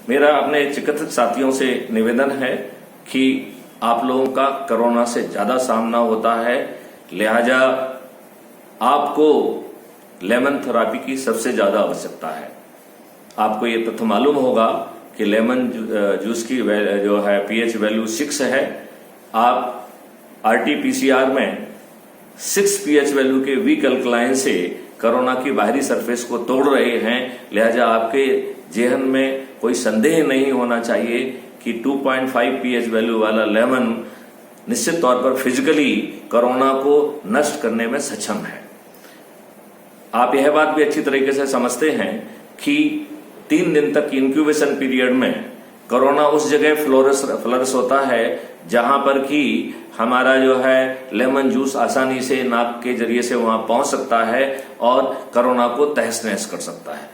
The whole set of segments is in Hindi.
मेरा अपने चिकित्सक साथियों से निवेदन है कि आप लोगों का कोरोना से ज्यादा सामना होता है, लिहाजा आपको लेमन थेरेपी की सबसे ज्यादा आवश्यकता है। आपको ये तथ्य मालूम होगा कि लेमन जूस की जो है पीएच वैल्यू 6 है। आप आरटीपीसीआर में 6 पीएच वैल्यू के वीक अल्कलाइन से कोरोना की बाहरी सरफेस को तोड़ रहे हैं, लिहाजा आपके जेहन में कोई संदेह नहीं होना चाहिए कि 2.5 पीएच वैल्यू वाला लेमन निश्चित तौर पर फिजिकली कोरोना को नष्ट करने में सक्षम है। आप यह बात भी अच्छी तरीके से समझते हैं कि 3 दिन तक इंक्यूबेशन पीरियड में कोरोना उस जगह फ्लोरिश होता है जहां पर कि हमारा जो है लेमन जूस आसानी से नाक के जरिए से वहां पहुंच सकता है और कोरोना को तहस नहस कर सकता है।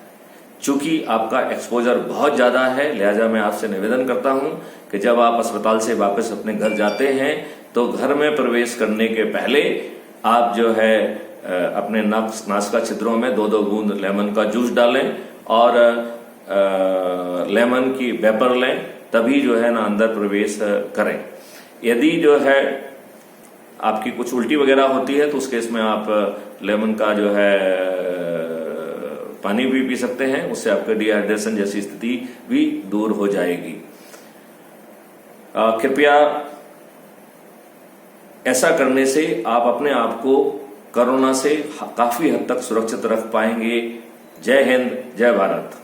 चूंकि आपका एक्सपोजर बहुत ज्यादा है, लिहाजा मैं आपसे निवेदन करता हूं कि जब आप अस्पताल से वापस अपने घर जाते हैं तो घर में प्रवेश करने के पहले आप जो है अपने नासिका छिद्रों में 2-2 बूंद लेमन का जूस डालें और लेमन की वेपर लें, तभी जो है ना अंदर प्रवेश करें। यदि जो है आपकी कुछ उल्टी वगैरह होती है तो उस केस में आप लेमन का जो है पानी भी पी सकते हैं, उससे आपका डिहाइड्रेशन जैसी स्थिति भी दूर हो जाएगी। कृपया ऐसा करने से आप अपने आप को कोरोना से काफी हद तक सुरक्षित रख पाएंगे। जय हिंद, जय भारत।